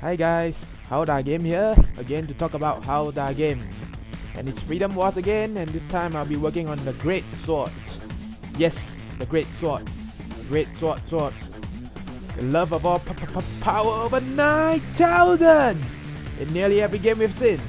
Hi guys, How Da Game here, again to talk about How Da Game. And it's Freedom Wars again, and this time I'll be working on the Greatswords. Yes, the Greatsword. Swords. The love of all power over 9,000 in nearly every game we've seen.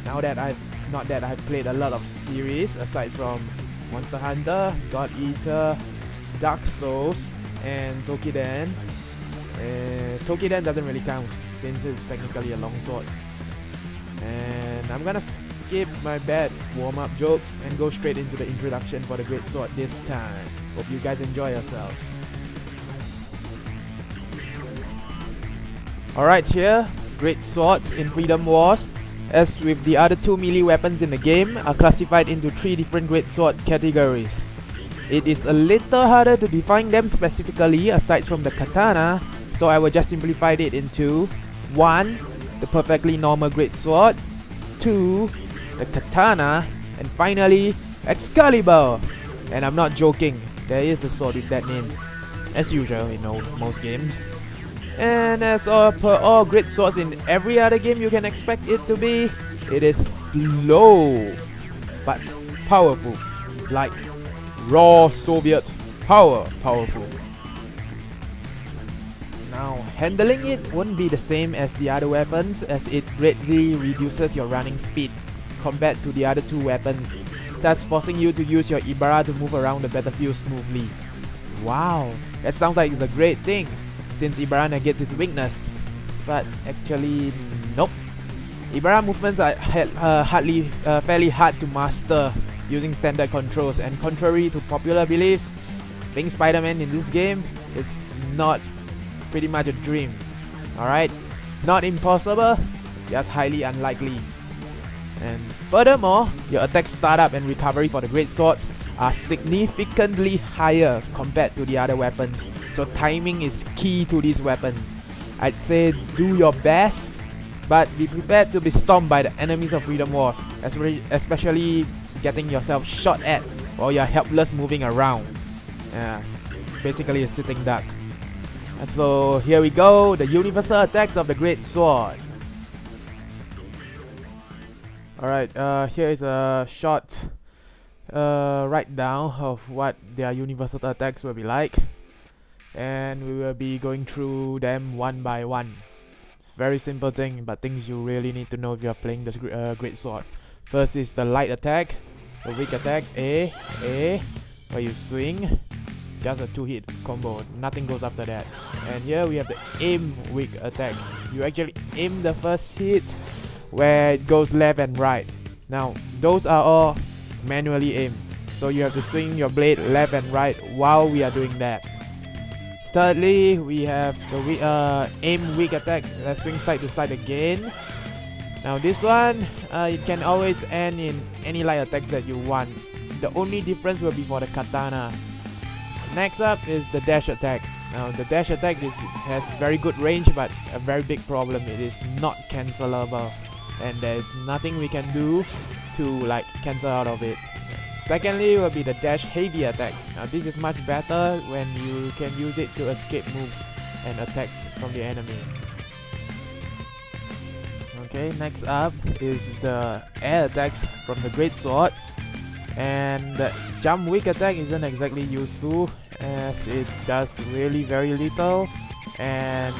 Not that I've played a lot of series aside from Monster Hunter, God Eater, Dark Souls, and Tokiden. Tokiden doesn't really count since it's technically a longsword. And I'm gonna skip my bad warm-up jokes and go straight into the introduction for the Greatsword this time. Hope you guys enjoy yourselves. Alright, here, Greatswords in Freedom Wars, as with the other two melee weapons in the game, are classified into 3 different Greatsword categories. It is a little harder to define them specifically aside from the katana, so I will just simplify it into 1. The perfectly normal Greatsword, 2. The katana, and finally Excalibur. And I'm not joking, there is a sword with that name, as usual in most games. And as per all Greatswords in every other game you can expect it to be, it is slow but powerful, like raw Soviet powerful. Now, handling it won't be the same as the other weapons, as it greatly reduces your running speed compared to the other two weapons, thus forcing you to use your Ibarra to move around the battlefield smoothly. Wow, that sounds like it's a great thing, since Ibarra negates its weakness. But actually, nope. Ibarra movements are fairly hard to master using standard controls, and contrary to popular belief, being Spider-Man in this game is not pretty much a dream. Alright? Not impossible, just highly unlikely. And furthermore, your attack startup and recovery for the Greatswords are significantly higher compared to the other weapons, so timing is key to these weapons. I'd say do your best, but be prepared to be stormed by the enemies of Freedom Wars, especially getting yourself shot at while you're helpless moving around. Basically a sitting duck. And so here we go, the universal attacks of the Greatsword. Alright, here is a short write down of what their universal attacks will be like, and we will be going through them one by one. It's a very simple thing, but things you really need to know if you are playing the Greatsword. First is the light attack, the weak attack, A, where you swing, just a 2-hit combo, nothing goes after that. And here we have the aim weak attack. You actually aim the first hit where it goes left and right. Now those are all manually aimed, so you have to swing your blade left and right while we are doing that. Thirdly, we have the aim weak attack, swing side to side again. Now this one, it can always end in any light attack that you want. The only difference will be for the katana. Next up is the dash attack. Now the dash attack has very good range, but a very big problem, it is not cancelable, and there is nothing we can do to cancel out of it. Secondly will be the dash heavy attack. Now this is much better when you can use it to escape moves and attacks from the enemy. Okay, next up is the air attacks from the Greatsword, and the jump weak attack isn't exactly useful as it does really very little, and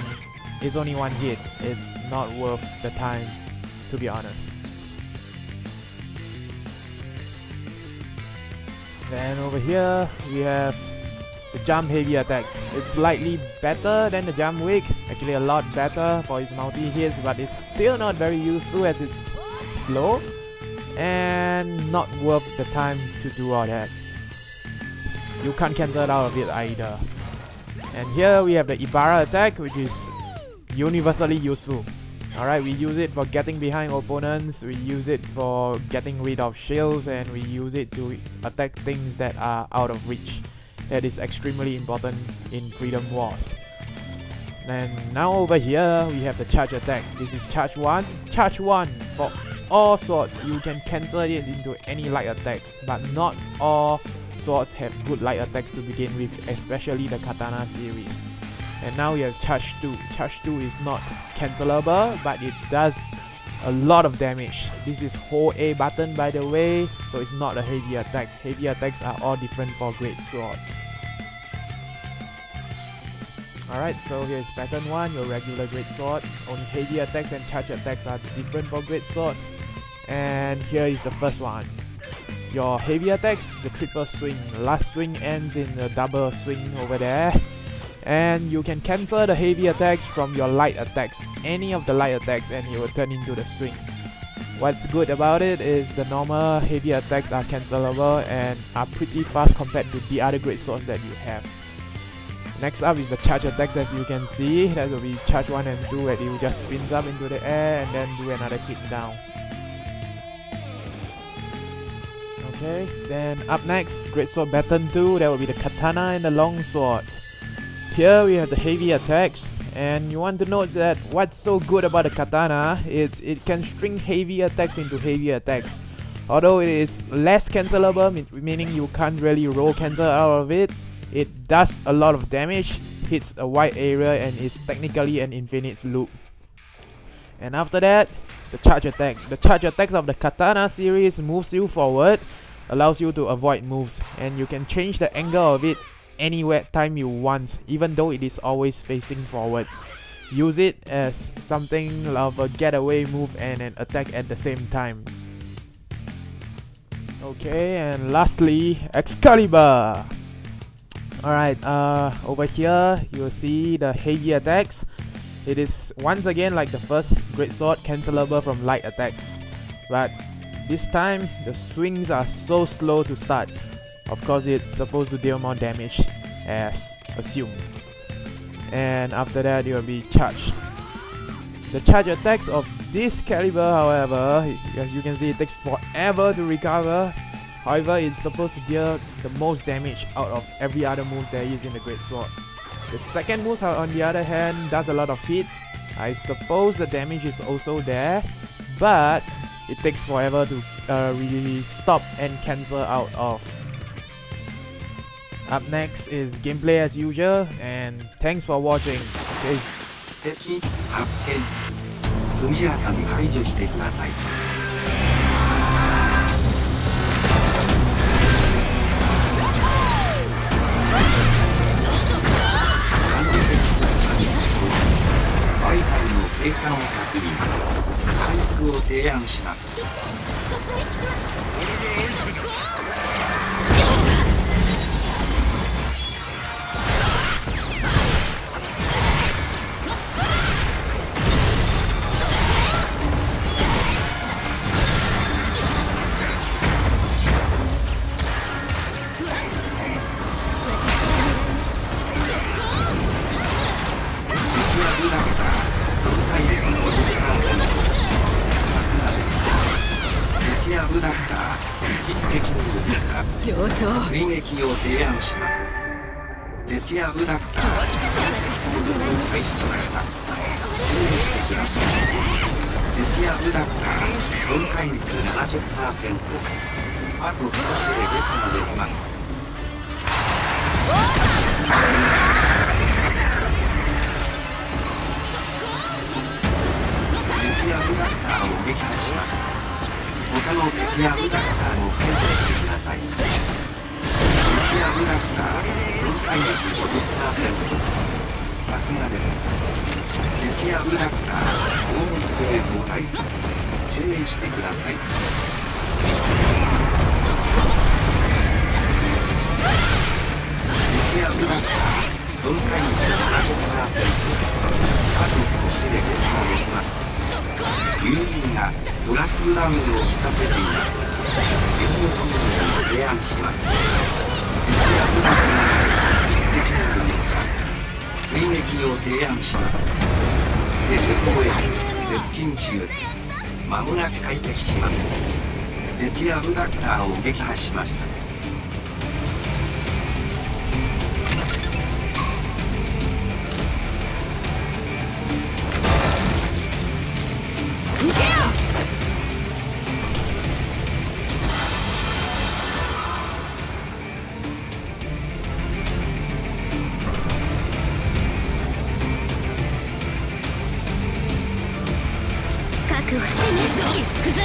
it's only 1 hit. It's not worth the time, to be honest. Then over here we have the jump heavy attack. It's slightly better than the jump weak, actually a lot better for its multi hits, but it's still not very useful as it's slow and not worth the time to do all that. You can't cancel it out of it either. And here we have the Ibarra attack, which is universally useful. Alright, we use it for getting behind opponents, we use it for getting rid of shields, and we use it to attack things that are out of reach. That is extremely important in Freedom Wars. And now over here we have the charge attack. This is charge 1. Charge 1 for all swords. You can cancel it into any light attack, but not all swords have good light attacks to begin with, especially the katana series. And now we have charge 2. Charge 2 is not cancelable, but it does a lot of damage. This is hold A button, by the way, so it's not a heavy attack. Heavy attacks are all different for Greatswords. Alright, so here's pattern 1, your regular Greatsword. Only heavy attacks and charge attacks are different for Greatsword. And here is the first one. Your heavy attacks, the triple swing. Last swing ends in a double swing over there. And you can cancel the heavy attacks from your light attacks, any of the light attacks, and it will turn into the swing. What's good about it is the normal heavy attacks are cancelable and are pretty fast compared to the other Greatswords that you have. Next up is the charge attacks. As you can see, that will be charge 1 and 2, where it will just spins up into the air and then do another hit down. Okay, then up next, Greatsword pattern 2, that will be the katana and the longsword. Here we have the heavy attacks, and you want to note that what's so good about the katana is it can string heavy attacks into heavy attacks. Although it is less cancelable, meaning you can't really roll cancel out of it, it does a lot of damage, hits a wide area, and is technically an infinite loop. And after that, the charge attacks. The charge attacks of the katana series moves you forward, allows you to avoid moves, and you can change the angle of it anywhere time you want, even though it is always facing forward. Use it as something of a getaway move and an attack at the same time. Okay, and lastly, Excalibur. Alright, over here you will see the heavy attacks. It is once again like the first Greatsword, cancelable from light attacks, but this time the swings are so slow to start. Of course, it's supposed to deal more damage, as assumed. And after that, it will be charged. The charge attacks of this caliber, however, as you can see, it takes forever to recover. However, it's supposed to deal the most damage out of every other move there is in the Greatsword. The second move, on the other hand, does a lot of hits. I suppose the damage is also there, but it takes forever to really stop and cancel out of. Up next is gameplay as usual, and thanks for watching. Okay. 敵発見。速やかに排除してください。バイタルの経過を確認。回復を提案します。追撃を提案します。敵アブダクター開始しました。注意してください。敵アブダクター損壊率 70%。あと少しでベタができます。敵アブダクターを撃破しました。他の敵アブダクターも排除してください。敵アブダクター損壊率 50%。さすがです。敵アブダクター攻撃性増大。注意してください。敵アブダクター損壊率 70%。あと少しでベタができます。ユーリーがドラッグダウンを仕掛けています。ユーリーを提案します。敵アブダクター危機的な武力化。追撃を提案します。で鉄護へ接近中。間もなく快適します。敵アブダクターを撃破しました。覚をしてね。行くぜ。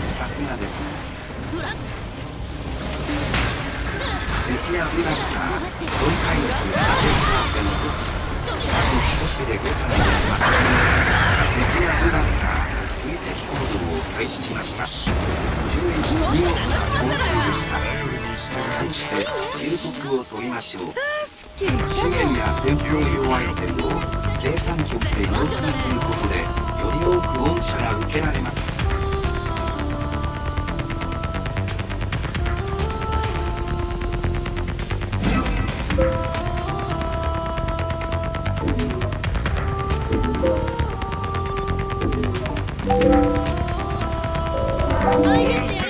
さすがです。敵やブラッカー損壊率 80%。あと少しで5体になります。敵やブラッカー追跡行動を開始しました。見事な攻撃でした。そして休息を取りましょう。資源や戦闘用アイテムを生産局で要求することでより多く恩赦が受けられます。はい、ですよ。